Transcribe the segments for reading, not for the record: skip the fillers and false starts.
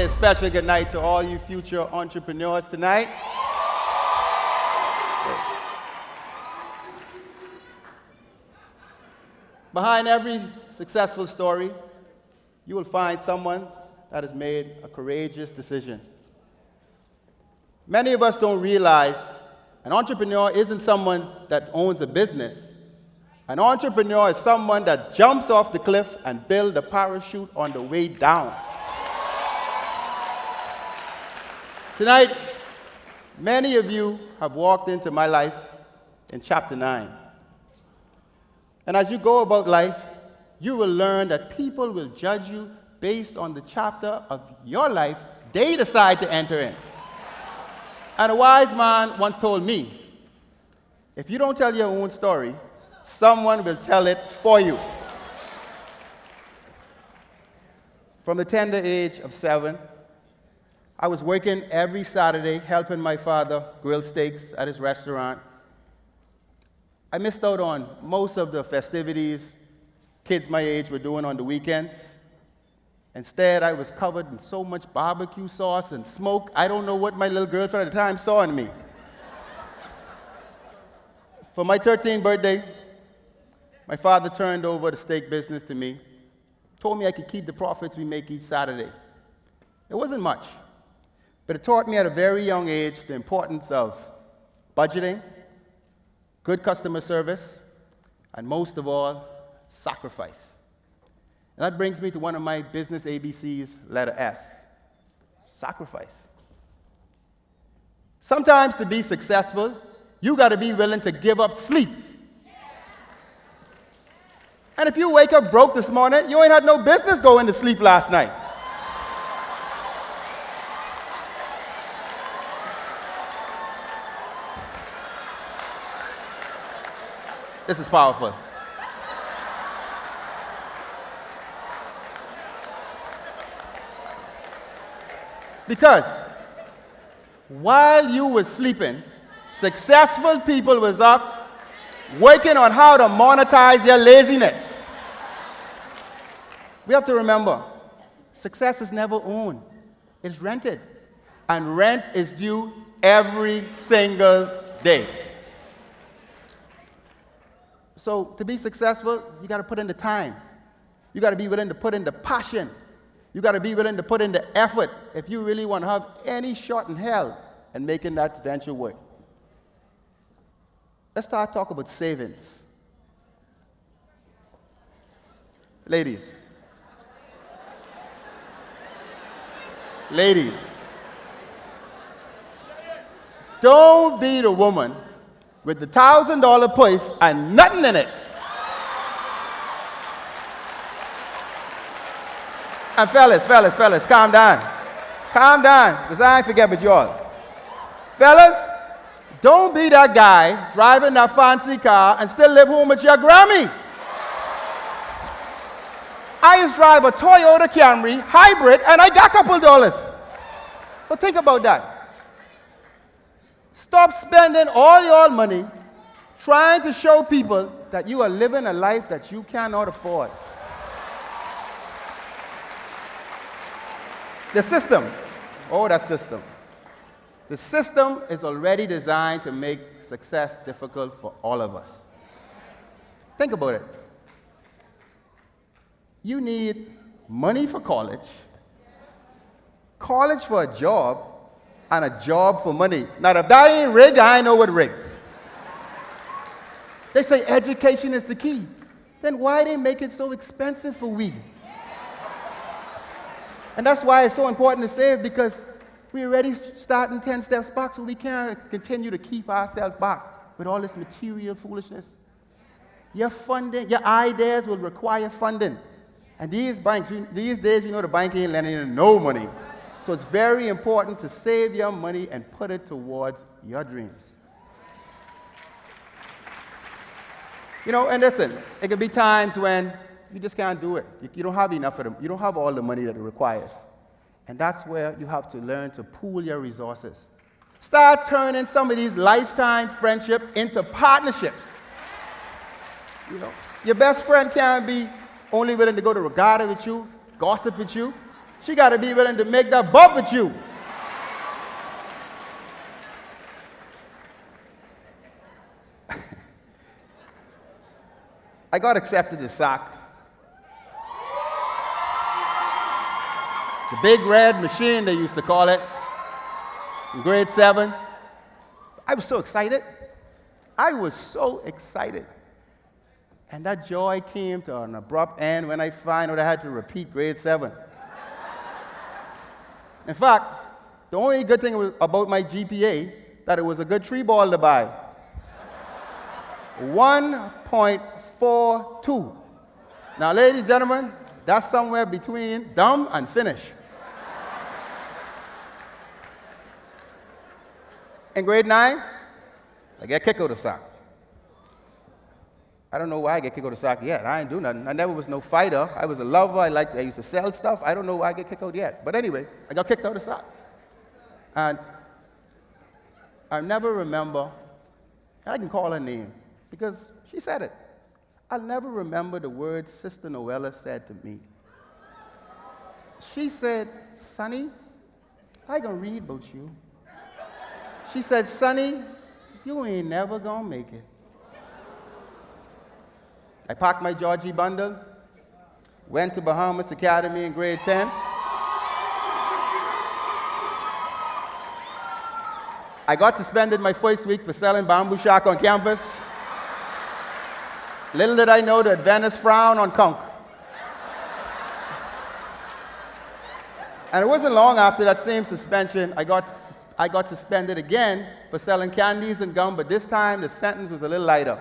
say a special good night to all you future entrepreneurs tonight. Behind every successful story, you will find someone that has made a courageous decision. Many of us don't realize an entrepreneur isn't someone that owns a business. An entrepreneur is someone that jumps off the cliff and builds a parachute on the way down. Tonight, many of you have walked into my life in chapter 9. And as you go about life, you will learn that people will judge you based on the chapter of your life they decide to enter in. And a wise man once told me, if you don't tell your own story, someone will tell it for you. From the tender age of 7, I was working every Saturday helping my father grill steaks at his restaurant. I missed out on most of the festivities kids my age were doing on the weekends. Instead, I was covered in so much barbecue sauce and smoke, I don't know what my little girlfriend at the time saw in me. For my 13th birthday, my father turned over the steak business to me, told me I could keep the profits we make each Saturday. It wasn't much, but it taught me at a very young age the importance of budgeting, good customer service, and most of all, sacrifice. And that brings me to one of my business ABCs, letter S, sacrifice. Sometimes to be successful, you got to be willing to give up sleep. And if you wake up broke this morning, you ain't had no business going to sleep last night. This is powerful. Because while you were sleeping, successful people was up working on how to monetize your laziness. We have to remember, success is never owned. It's rented. And rent is due every single day. So to be successful, you got to put in the time. You got to be willing to put in the passion. You got to be willing to put in the effort if you really want to have any shot in hell in making that venture work. Let's start talking about savings. Ladies. Don't be the woman with the $1,000 purse and nothing in it. And fellas, calm down. Calm down, because I ain't forget about y'all. Fellas, don't be that guy driving that fancy car and still live home with your Grammy. I just drive a Toyota Camry hybrid and I got a couple dollars. So think about that. Stop spending all your money trying to show people that you are living a life that you cannot afford. The system, that system. The system is already designed to make success difficult for all of us. Think about it. You need money for college for a job, and a job for money. Now, if that ain't rigged, I ain't know what rigged. They say education is the key. Then why they make it so expensive for we? And that's why it's so important to save, because we're already starting 10 steps back, so we can't continue to keep ourselves back with all this material foolishness. Your funding, your ideas will require funding. And these banks, these days, the bank ain't lending you no money. So it's very important to save your money and put it towards your dreams. And listen, it can be times when you just can't do it. You don't have enough of them. You don't have all the money that it requires. And that's where you have to learn to pool your resources. Start turning some of these lifetime friendships into partnerships. Your best friend can't be only willing to go to regatta with you, gossip with you. She got to be willing to make that bump with you. I got accepted to SAC. The big red machine, they used to call it, in grade 7. I was so excited. I was so excited. And that joy came to an abrupt end when I found out I had to repeat grade 7. In fact, the only good thing about my GPA, that it was a good tree ball to buy. 1.42. Now, ladies and gentlemen, that's somewhere between dumb and finish. In grade 9, I get kicked out of SAC. I don't know why I get kicked out of SAC yet. I ain't do nothing. I never was no fighter. I was a lover. I used to sell stuff. I don't know why I get kicked out yet. But anyway, I got kicked out of SAC. And I never remember, and I can call her name because she said it. I'll never remember the words Sister Noella said to me. She said, "Sonny, I gonna read about you." She said, "Sonny, you ain't never gonna make it." I packed my Georgie bundle, went to Bahamas Academy in grade 10. I got suspended my first week for selling bamboo shack on campus. Little did I know the Adventists frown on conch. And it wasn't long after that same suspension, I got suspended again for selling candies and gum, but this time the sentence was a little lighter.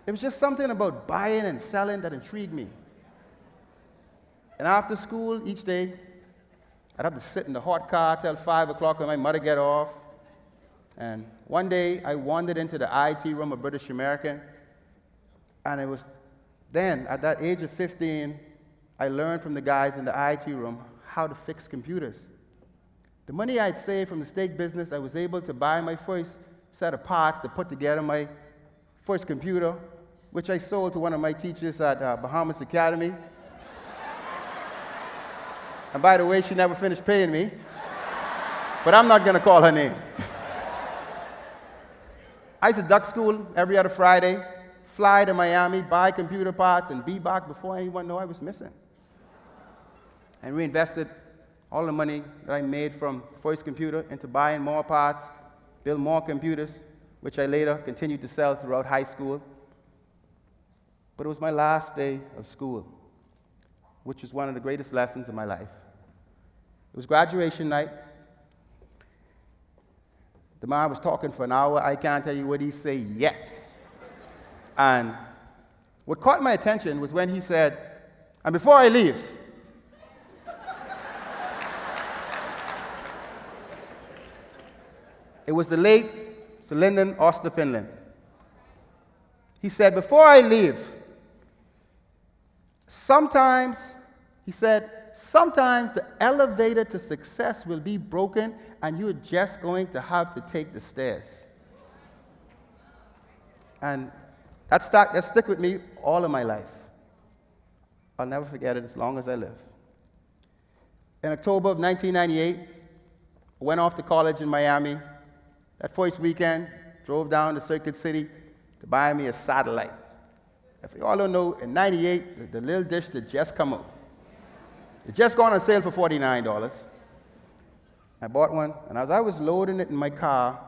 It was just something about buying and selling that intrigued me. And after school, each day, I'd have to sit in the hot car till 5 o'clock when my mother get off. And one day, I wandered into the IT room of British American, and it was then, at that age of 15, I learned from the guys in the IT room how to fix computers. The money I'd saved from the steak business, I was able to buy my first set of parts to put together my first computer, which I sold to one of my teachers at Bahamas Academy. And by the way, she never finished paying me, but I'm not gonna call her name. I used to duck school every other Friday, fly to Miami, buy computer parts, and be back before anyone knew I was missing. And reinvested all the money that I made from the first computer into buying more parts, build more computers, which I later continued to sell throughout high school. But it was my last day of school, which was one of the greatest lessons of my life. It was graduation night. The man was talking for an hour. I can't tell you what he said yet. And what caught my attention was when he said, "And before I leave," it was the late Sir Lyndon Osterpinland. He said, "Before I leave, sometimes the elevator to success will be broken and you're just going to have to take the stairs." And that stuck with me all of my life. I'll never forget it as long as I live. In October of 1998, I went off to college in Miami. That first weekend, drove down to Circuit City to buy me a satellite. If you all don't know, in 98, the little dish that just come out. It just gone on sale for $49. I bought one, and as I was loading it in my car,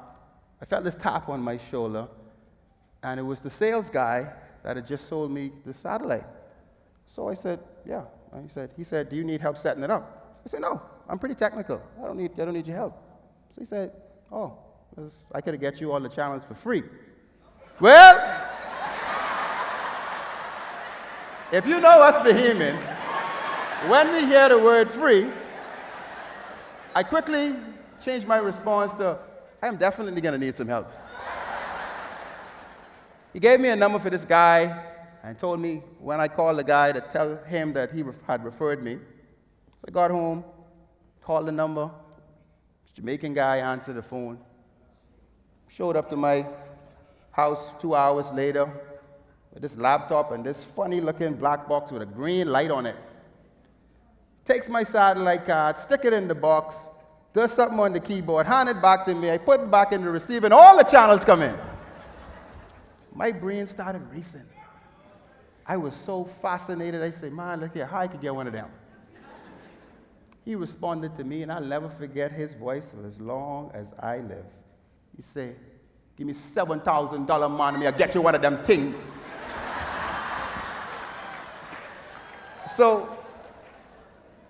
I felt this tap on my shoulder, and it was the sales guy that had just sold me the satellite. So I said, "Yeah." And he said, "Do you need help setting it up?" I said, "No, I'm pretty technical. I don't need your help." So he said, "Oh, I could get you all the channels for free." Well, if you know us Bahamians, when we hear the word free, I quickly changed my response to, "I am definitely going to need some help." He gave me a number for this guy and told me when I called the guy to tell him that he had referred me. So I got home, called the number. This Jamaican guy answered the phone. Showed up to my house 2 hours later with this laptop and this funny-looking black box with a green light on it. takes my satellite card, stick it in the box, does something on the keyboard, hand it back to me, I put it back in the receiver, and all the channels come in. My brain started racing. I was so fascinated, I said, man, look here, how I could get one of them? He responded to me, and I'll never forget his voice for as long as I live. He said, give me $7,000 man, I'll get you one of them things. So,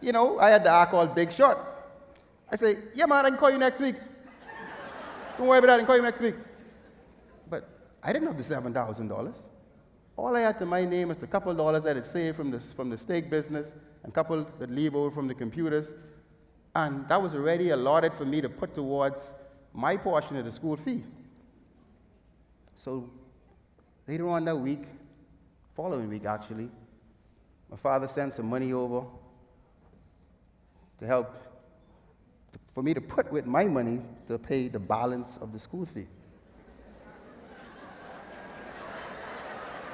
you know, I had the act called Big Shot. I say, yeah, man, I can call you next week. Don't worry about that, I can call you next week. But I didn't have the $7,000. All I had to my name was a couple of dollars I had saved from the steak business, and a couple that leave over from the computers. And that was already allotted for me to put towards my portion of the school fee. So later on that week, following week actually, my father sent some money over to help, for me to put with my money to pay the balance of the school fee.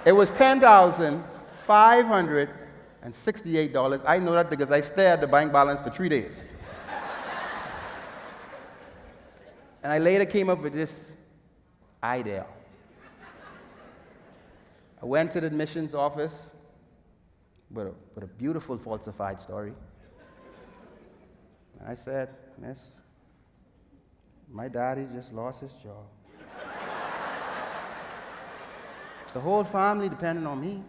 It was $10,568. I know that because I stared at the bank balance for 3 days. And I later came up with this idea. I went to the admissions office with a beautiful falsified story. And I said, Miss, my daddy just lost his job. The whole family depended on me.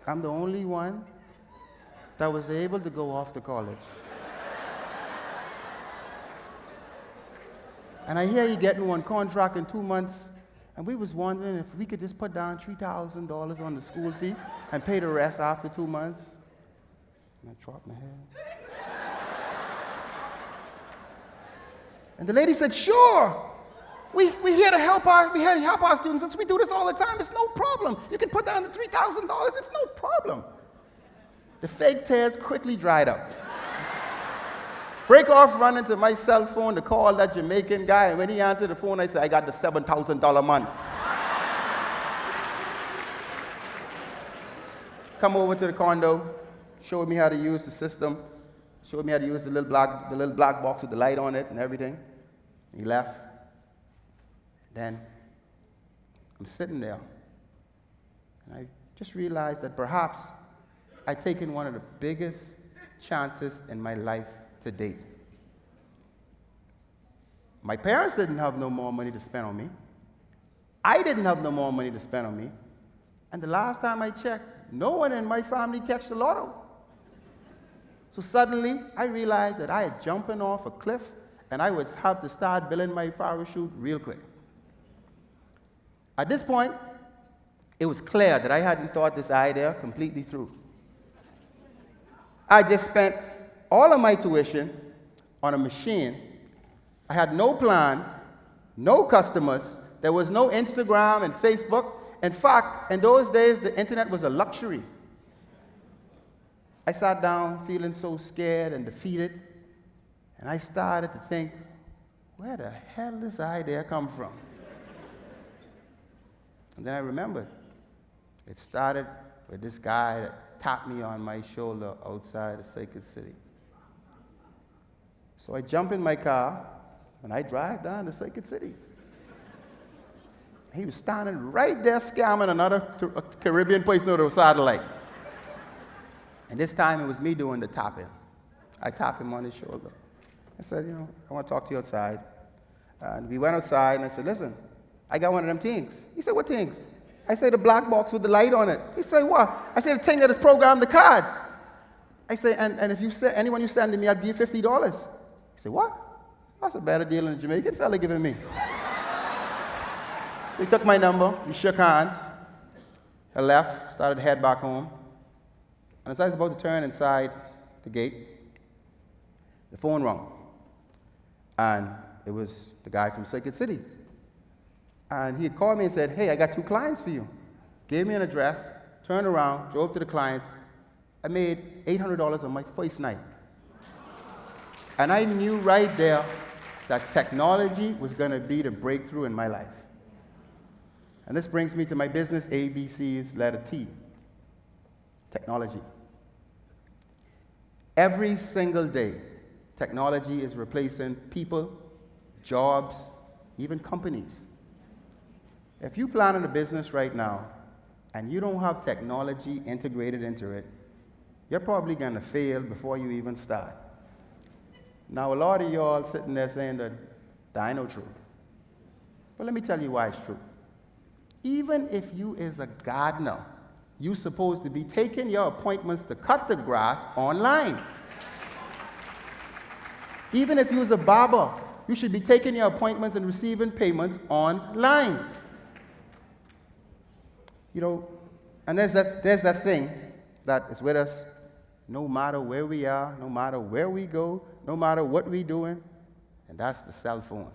I'm the only one that was able to go off to college. And I hear you getting one contract in 2 months, and we was wondering if we could just put down $3,000 on the school fee and pay the rest after 2 months. And I dropped my head. And the lady said, sure. We're here to help our students. Since we do this all the time, it's no problem. You can put down the $3,000, it's no problem. The fake tears quickly dried up. Break off running to my cell phone to call that Jamaican guy, and when he answered the phone, I said, I got the $7,000 man. Come over to the condo, showed me how to use the system, showed me how to use the little black box with the light on it and everything. He left. Then I'm sitting there, and I just realized that perhaps I'd taken one of the biggest chances in my life to date. My parents didn't have no more money to spend on me. I didn't have no more money to spend on me. And the last time I checked, no one in my family catched the lotto. So suddenly, I realized that I had jumping off a cliff, and I would have to start building my parachute real quick. At this point, it was clear that I hadn't thought this idea completely through. I just spent all of my tuition on a machine. I had no plan, no customers. There was no Instagram and Facebook. In fact, in those days, the internet was a luxury. I sat down feeling so scared and defeated, and I started to think, where the hell did this idea come from? And then I remembered. It started with this guy that tapped me on my shoulder outside of Sacred City. So I jump in my car, and I drive down to Sacred City. He was standing right there scamming another Caribbean person with a satellite. And this time it was me doing the tapping. I tapped him on his shoulder. I said, I want to talk to you outside. And we went outside, and I said, listen, I got one of them things. He said, what things? I said, the black box with the light on it. He said, what? I said, the thing that is programmed the card. I said, and if you send anyone you send to me, I'll give you $50. He said, what? That's a better deal than the Jamaican fella giving me. So he took my number, we shook hands. I left, started to head back home. And as I was about to turn inside the gate, the phone rang. And it was the guy from Sacred City. And he had called me and said, hey, I got 2 clients for you. Gave me an address, turned around, drove to the clients. I made $800 on my first night. And I knew right there that technology was going to be the breakthrough in my life. And this brings me to my business ABC's letter T, technology. Every single day, technology is replacing people, jobs, even companies. If you plan on a business right now and you don't have technology integrated into it, you're probably going to fail before you even start. Now, a lot of y'all sitting there saying that ain't no true. But let me tell you why it's true. Even if you is a gardener, you're supposed to be taking your appointments to cut the grass online. Even if you was a barber, you should be taking your appointments and receiving payments online. You know, and there's that thing that is with us no matter where we are, no matter where we go, no matter what we're doing, and that's the cell phone.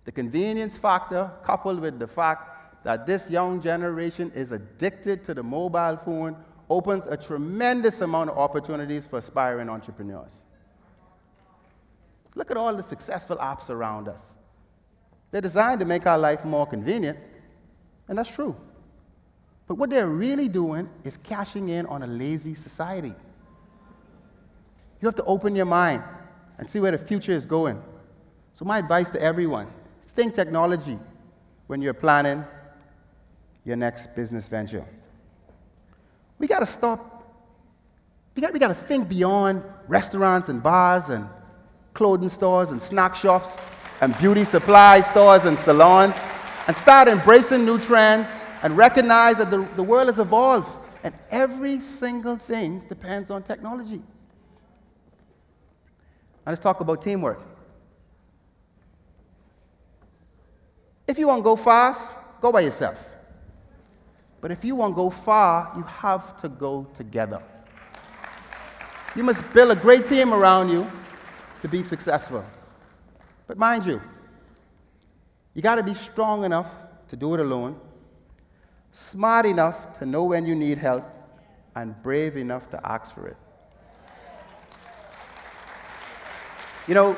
The convenience factor, coupled with the fact that this young generation is addicted to the mobile phone, opens a tremendous amount of opportunities for aspiring entrepreneurs. Look at all the successful apps around us. They're designed to make our life more convenient, and that's true. But what they're really doing is cashing in on a lazy society. You have to open your mind and see where the future is going. So my advice to everyone, think technology when you're planning your next business venture. We got to stop. We got to think beyond restaurants and bars and clothing stores and snack shops and beauty supply stores and salons and start embracing new trends and recognize that the world has evolved and every single thing depends on technology. Now let's talk about teamwork. If you want to go fast, go by yourself. But if you want to go far, you have to go together. You must build a great team around you to be successful. But mind you, you got to be strong enough to do it alone, smart enough to know when you need help, and brave enough to ask for it. You know,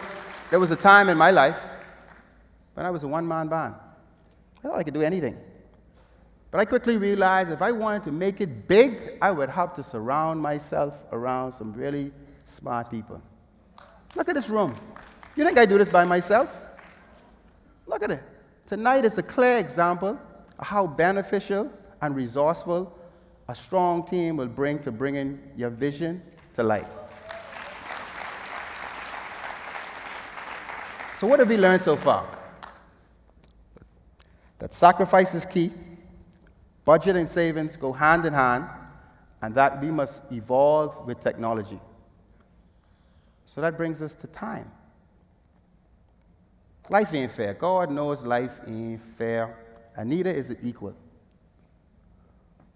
there was a time in my life when I was a one-man band. I thought I could do anything. But I quickly realized if I wanted to make it big, I would have to surround myself around some really smart people. Look at this room. You think I do this by myself? Look at it. Tonight is a clear example of how beneficial and resourceful a strong team will bring to bringing your vision to life. So what have we learned so far? That sacrifice is key, budget and savings go hand in hand, and that we must evolve with technology. So that brings us to time. Life ain't fair. God knows life ain't fair, and neither is it equal.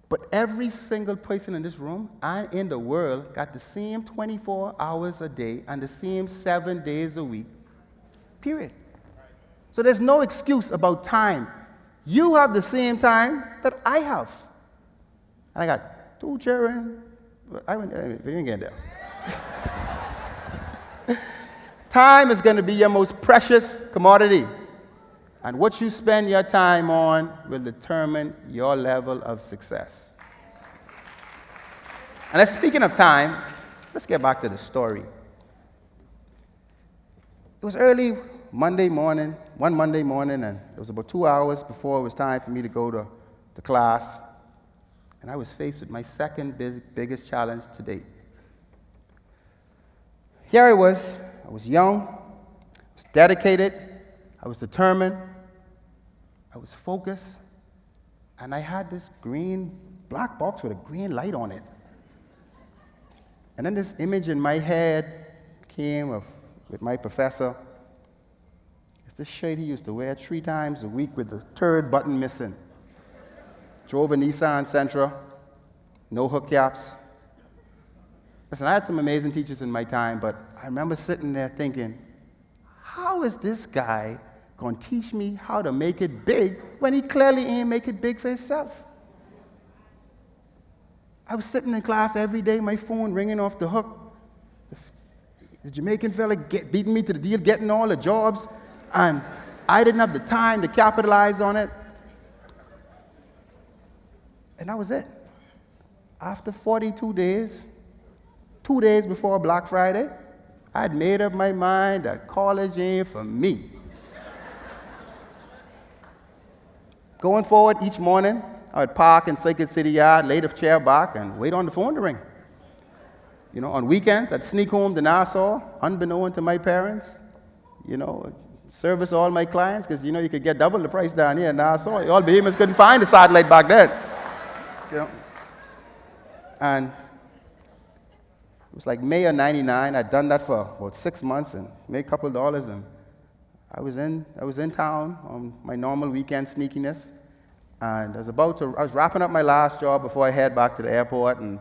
But every single person in this room and in the world got the same 24 hours a day and the same 7 days a week, period. So there's no excuse about time. You have the same time that I have. And I got 2 children. We didn't get there. Time is going to be your most precious commodity. And what you spend your time on will determine your level of success. And speaking of time, let's get back to the story. It was early Monday morning, one Monday morning, and it was about 2 hours before it was time for me to go to class. And I was faced with my second biggest challenge to date. Here I was young, I was dedicated, I was determined, I was focused, and I had this green black box with a green light on it. And then this image in my head came with my professor. It's this shirt he used to wear 3 times a week with the 3rd button missing. Drove a Nissan Sentra, no hubcaps. Listen, I had some amazing teachers in my time, but I remember sitting there thinking, how is this guy going to teach me how to make it big when he clearly ain't make it big for himself? I was sitting in class every day, my phone ringing off the hook. The Jamaican fella beating me to the deal, getting all the jobs, and I didn't have the time to capitalize on it. And that was it. After 42 days, 2 days before Black Friday, I had made up my mind that college ain't for me. Going forward, each morning, I would park in Circuit City Yard, lay the chair back, and wait on the phone to ring. On weekends, I'd sneak home to Nassau, unbeknown to my parents, service all my clients, because, you could get double the price down here in Nassau. All behemoths couldn't find a satellite back then. And it was like May of '99. I'd done that for about 6 months and made a couple of dollars. And I was in town on my normal weekend sneakiness. And I was wrapping up my last job before I head back to the airport. And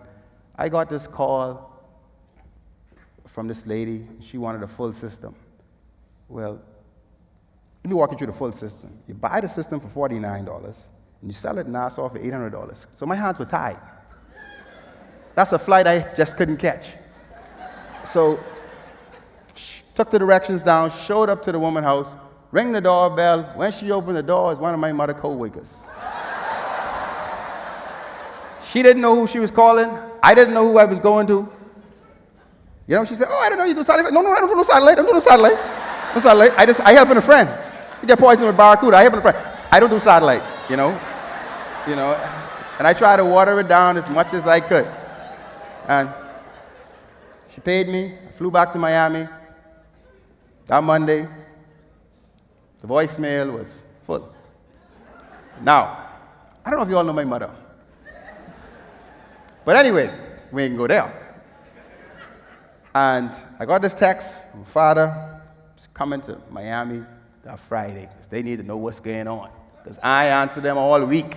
I got this call from this lady. She wanted a full system. Well, let me walk you through the full system. You buy the system for $49, and you sell it in Nassau for $800. So my hands were tied. That's a flight I just couldn't catch. So, took the directions down, showed up to the woman's house, rang the doorbell. When she opened the door, it was one of my mother co-workers. She didn't know who she was calling. I didn't know who I was going to. She said, "Oh, I don't know you do satellite." No, I don't do no satellite. I don't do no satellite. No satellite. I helping a friend. You get poisoned with barracuda. I helping a friend. I don't do satellite. And I tried to water it down as much as I could. And she paid me. I flew back to Miami. That Monday, the voicemail was full. Now, I don't know if you all know my mother. But anyway, we ain't go there. And I got this text from father. He's coming to Miami that Friday because they need to know what's going on. Because I answered them all week.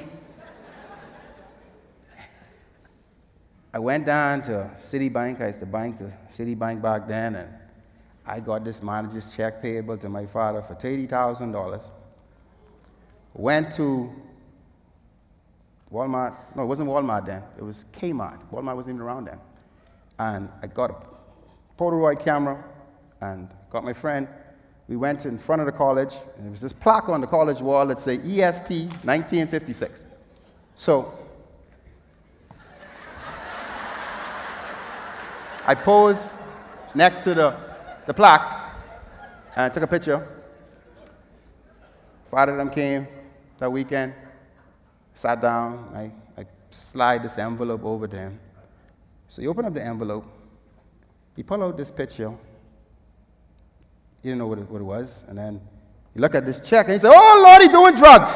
I went down to Citibank. I used to bank to Citibank back then, and I got this manager's check payable to my father for $30,000. Went to Walmart. No, it wasn't Walmart then. It was Kmart. Walmart wasn't even around then. And I got a Polaroid camera and got my friend. We went in front of the college, and there was this plaque on the college wall that said EST 1956. So I posed next to the plaque and took a picture. Father them came that weekend, sat down, I slide this envelope over to him. So he opened up the envelope, he pulled out this picture. He didn't know what it was, and then he looked at this check and he said, "Oh Lord, he's doing drugs."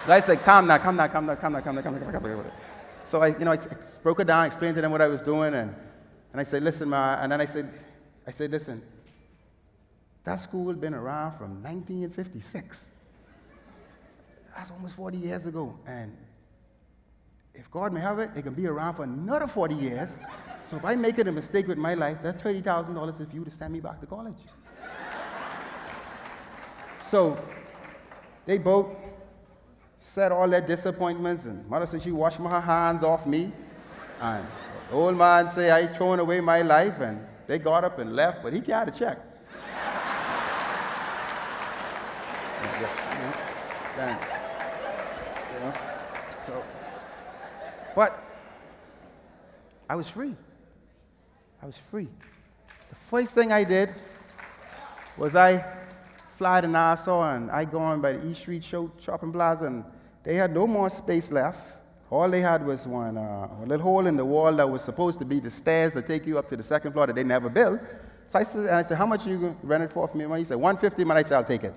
I said, calm down. So I broke it down, explained to them what I was doing, and I said, "Listen, ma," and then I said, "Listen, that school had been around from 1956. That's almost 40 years ago, and if God may have it, it can be around for another 40 years. So if I make it a mistake with my life, that's $30,000 for you to send me back to college." So they both said all their disappointments, and mother said she washed her hands off me. And the old man said I throwing away my life, and they got up and left, but he got a check. But I was free. The first thing I did was I fly to Nassau, and I go on by the East Street shopping plaza, and they had no more space left. All they had was one a little hole in the wall that was supposed to be the stairs that take you up to the second floor that they never built. So I said, "How much are you going to rent it for me?" He said, $150, man. I said, "I'll take it."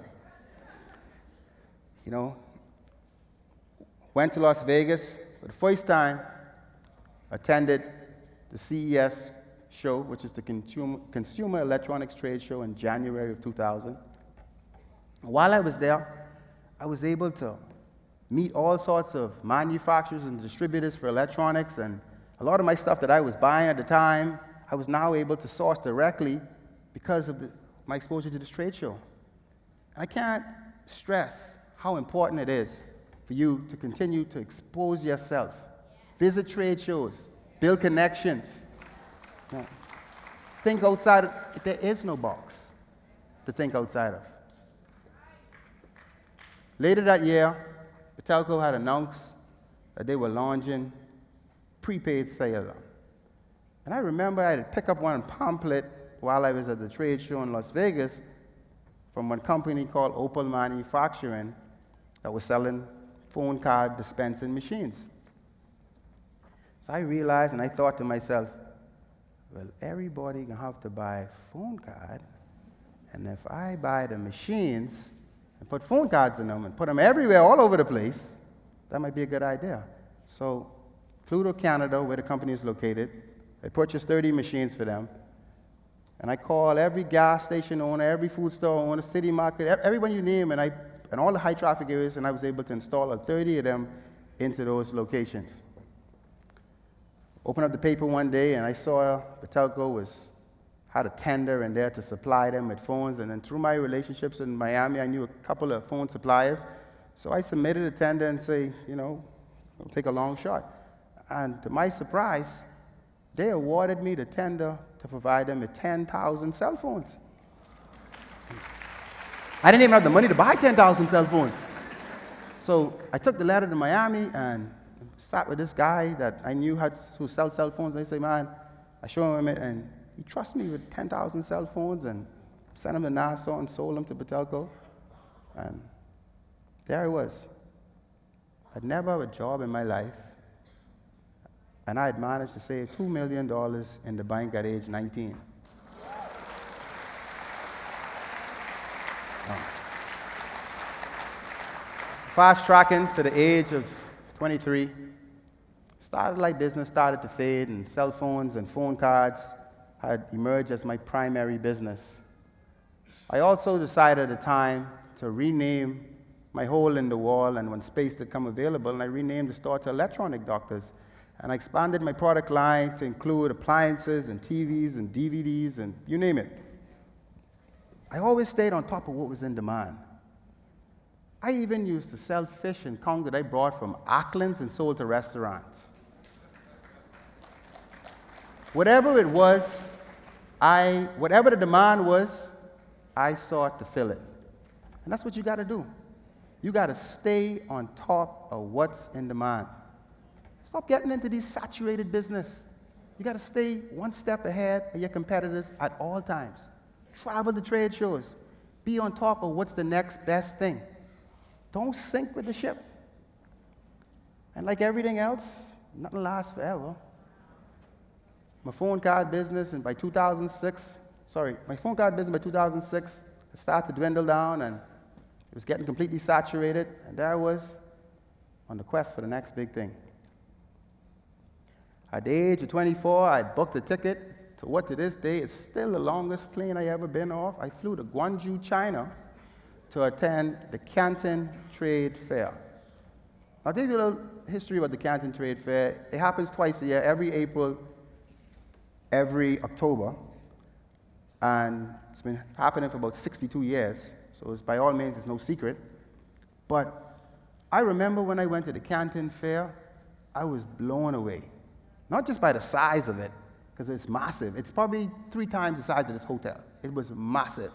Went to Las Vegas for the first time, attended the CES show, which is the Consumer Electronics Trade Show, in January of 2000. While I was there, I was able to meet all sorts of manufacturers and distributors for electronics, and a lot of my stuff that I was buying at the time, I was now able to source directly because of my exposure to this trade show. And I can't stress how important it is for you to continue to expose yourself, visit trade shows, build connections. Think outside. There is no box to think outside of. Later that year, the telco had announced that they were launching prepaid cellular. And I remember I had to pick up one pamphlet while I was at the trade show in Las Vegas from one company called Opal Manufacturing that was selling phone card dispensing machines. So I realized and I thought to myself, well, everybody gonna have to buy a phone card, and if I buy the machines and put phone cards in them and put them everywhere, all over the place, that might be a good idea. So flew to Canada, where the company is located. I purchased 30 machines for them. And I called every gas station owner, every food store owner, city market, everyone you name, and all the high traffic areas, and I was able to install 30 of them into those locations. Opened up the paper one day, and I saw Batelco had a tender in there to supply them with phones, and then through my relationships in Miami, I knew a couple of phone suppliers. So I submitted a tender and say, I'll take a long shot. And to my surprise, they awarded me the tender to provide them with 10,000 cell phones. I didn't even have the money to buy 10,000 cell phones. So I took the letter to Miami and sat with this guy that I knew who sells cell phones. And I say, man, I show him it, and he trusts me with 10,000 cell phones, and sent them to Nassau and sold them to Batelco. And there I was. I'd never had a job in my life. And I had managed to save $2 million in the bank at age 19. Fast tracking to the age of 23, satellite business started to fade, and cell phones and phone cards had emerged as my primary business. I also decided at the time to rename my hole in the wall, and when space had come available, and I renamed the store to Electronic Doctors. And I expanded my product line to include appliances and TVs and DVDs and you name it. I always stayed on top of what was in demand. I even used to sell fish and conch that I brought from Acklands and sold to restaurants. Whatever it was, whatever the demand was, I sought to fill it. And that's what you got to do. You got to stay on top of what's in demand. Stop getting into these saturated business. You got to stay one step ahead of your competitors at all times. Travel to trade shows. Be on top of what's the next best thing. Don't sink with the ship. And like everything else, nothing lasts forever. My phone card business, by 2006, it started to dwindle down, and it was getting completely saturated, and there I was on the quest for the next big thing. At the age of 24, I booked a ticket to what to this day is still the longest plane I ever been off. I flew to Guangzhou, China, to attend the Canton Trade Fair. I'll tell you a little history about the Canton Trade Fair. It happens twice a year, every April, every October, and it's been happening for about 62 years, so by all means, it's no secret. But I remember when I went to the Canton Fair, I was blown away. Not just by the size of it, because it's massive. It's probably 3 times the size of this hotel. It was massive.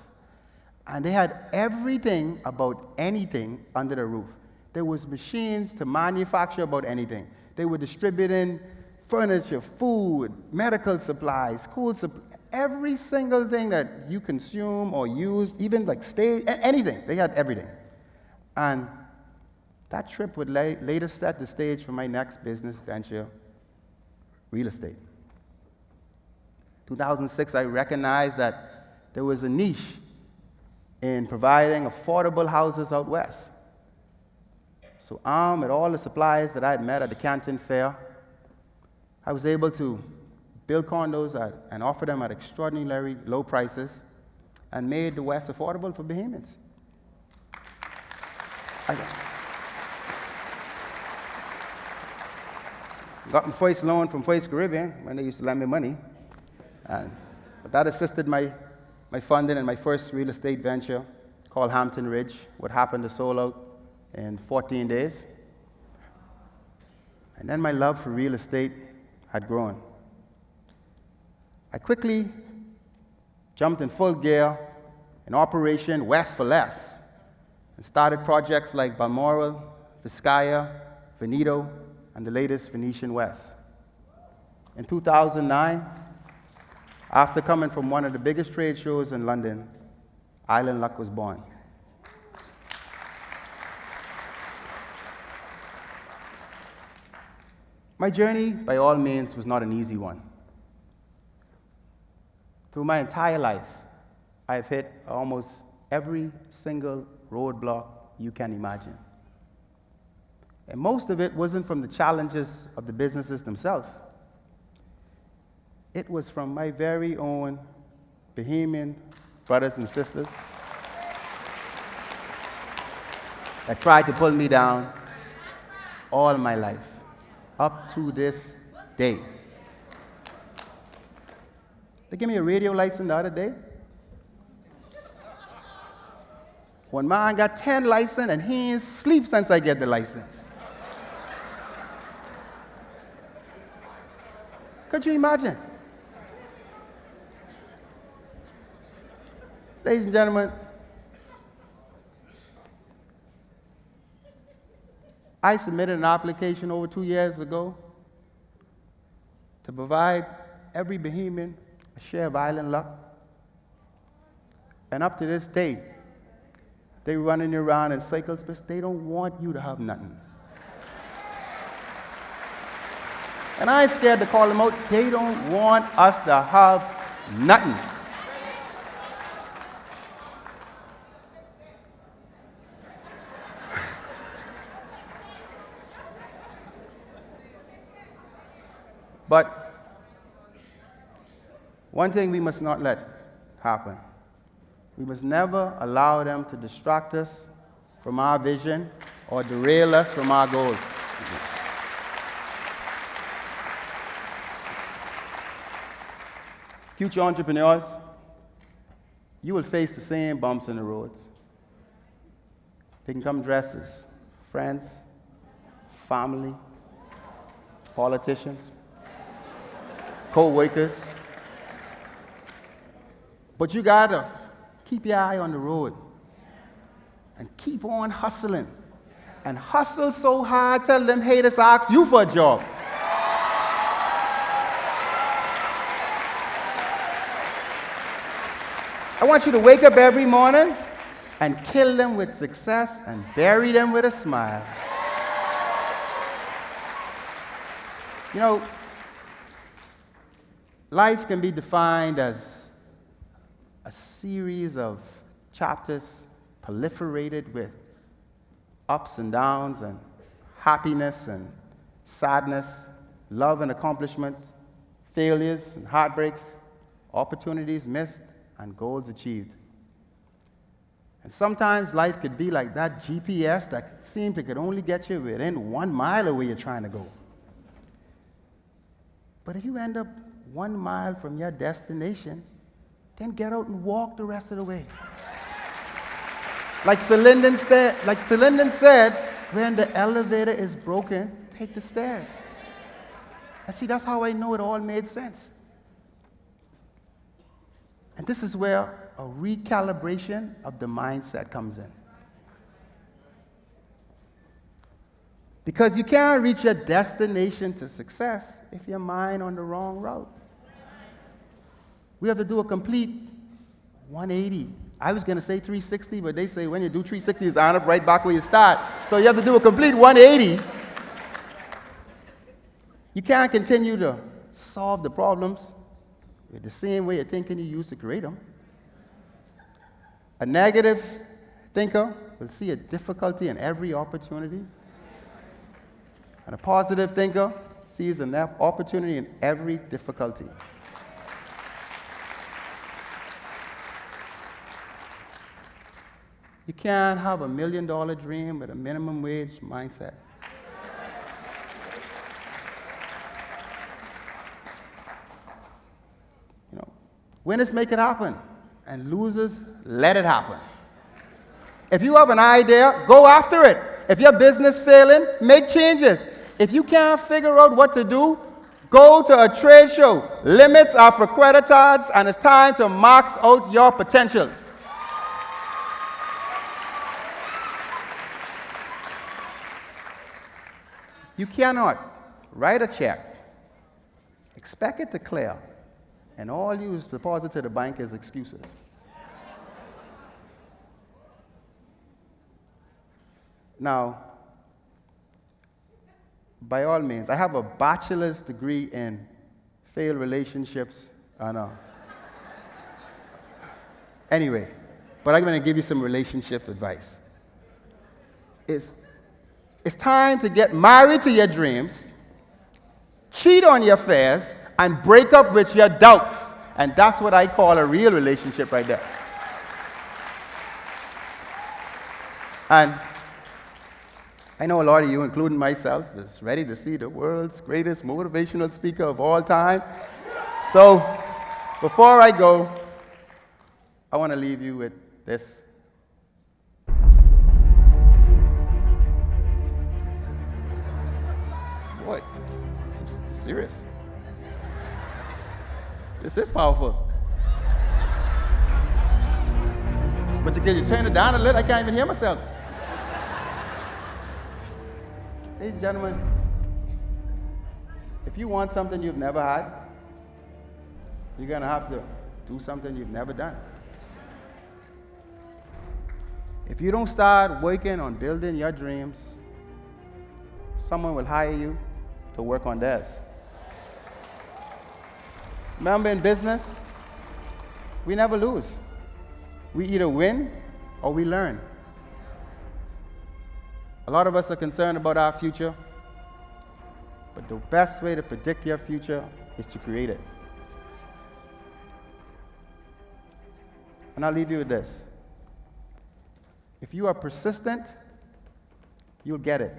And they had everything about anything under the roof. There was machines to manufacture about anything. They were distributing furniture, food, medical supplies, school supplies, every single thing that you consume or use, even like stage, anything. They had everything. And that trip would later set the stage for my next business venture, real estate. 2006, I recognized that there was a niche in providing affordable houses out west. So armed with all the supplies that I had met at the Canton Fair, I was able to build condos and offer them at extraordinarily low prices and made the West affordable for Bahamians. Got my first loan from First Caribbean when they used to lend me money. But that assisted my funding in my first real estate venture called Hampton Ridge, what happened to sold out in 14 days. And then my love for real estate had grown. I quickly jumped in full gear in Operation West for Less and started projects like Balmoral, Vizcaya, Veneto, and the latest Venetian West. In 2009, after coming from one of the biggest trade shows in London, Island Luck was born. My journey, by all means, was not an easy one. Through my entire life, I've hit almost every single roadblock you can imagine. And most of it wasn't from the challenges of the businesses themselves. It was from my very own Bahamian brothers and sisters that tried to pull me down all my life, up to this day. They gave me a radio license the other day. One man got 10 license and he ain't sleep since I get the license. Could you imagine? Ladies and gentlemen, I submitted an application over 2 years ago to provide every Bahamian a share of Island Luck. And up to this day, they running around in circles, but they don't want you to have nothing. And I ain't scared to call them out. They don't want us to have nothing. But one thing we must not let happen. We must never allow them to distract us from our vision or derail us from our goals. Future entrepreneurs, you will face the same bumps in the roads. They can come dressed as friends, family, politicians, co-workers. But you gotta keep your eye on the road and keep on hustling. And hustle so hard, tell them haters ask you for a job. I want you to wake up every morning and kill them with success and bury them with a smile. You know, life can be defined as a series of chapters proliferated with ups and downs and happiness and sadness, love and accomplishment, failures and heartbreaks, opportunities missed and goals achieved. And sometimes life could be like that GPS that seems it could only get you within 1 mile of where you're trying to go. But if you end up 1 mile from your destination, then get out and walk the rest of the way. Like Celine said, when the elevator is broken, take the stairs. And see, that's how I know it all made sense. And this is where a recalibration of the mindset comes in. Because you can't reach your destination to success if your mind on the wrong route. We have to do a complete 180. I was going to say 360, but they say when you do 360, it's on up right back where you start. So you have to do a complete 180. You can't continue to solve the problems with the same way of thinking you used to create them. A negative thinker will see a difficulty in every opportunity. And a positive thinker sees an opportunity in every difficulty. You can't have $1 million dream with a minimum wage mindset. You know, winners make it happen, and losers let it happen. If you have an idea, go after it. If your business failing, make changes. If you can't figure out what to do, go to a trade show. Limits are for creditors, and it's time to max out your potential. You cannot write a check expect it to clear, and all you deposit to the bank is excuses. Now, by all means, I have a bachelor's degree in failed relationships. Anyway, but I'm going to give you some relationship advice. It's time to get married to your dreams, cheat on your affairs, and break up with your doubts. And that's what I call a real relationship right there. And I know a lot of you, including myself, is ready to see the world's greatest motivational speaker of all time. So, before I go, I want to leave you with this. Boy, serious. This is powerful. But can you turn it down a little? I can't even hear myself. Ladies and gentlemen, if you want something you've never had, you're going to have to do something you've never done. If you don't start working on building your dreams, someone will hire you to work on theirs. Remember, in business, we never lose. We either win or we learn. A lot of us are concerned about our future, but the best way to predict your future is to create it. And I'll leave you with this. If you are persistent, you'll get it.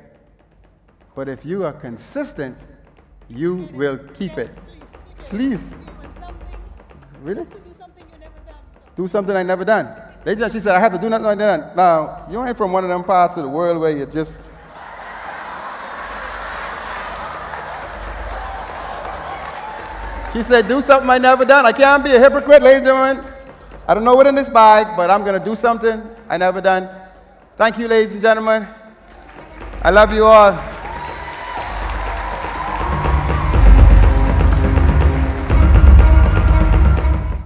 But if you are consistent, you will keep it. Please. Really? Do something I never done. Later, she said, I have to do nothing like that. Now, you ain't from one of them parts of the world where you just... She said, do something I never done. I can't be a hypocrite, ladies and gentlemen. I don't know what's in this bag, but I'm going to do something I never done. Thank you, ladies and gentlemen. I love you all.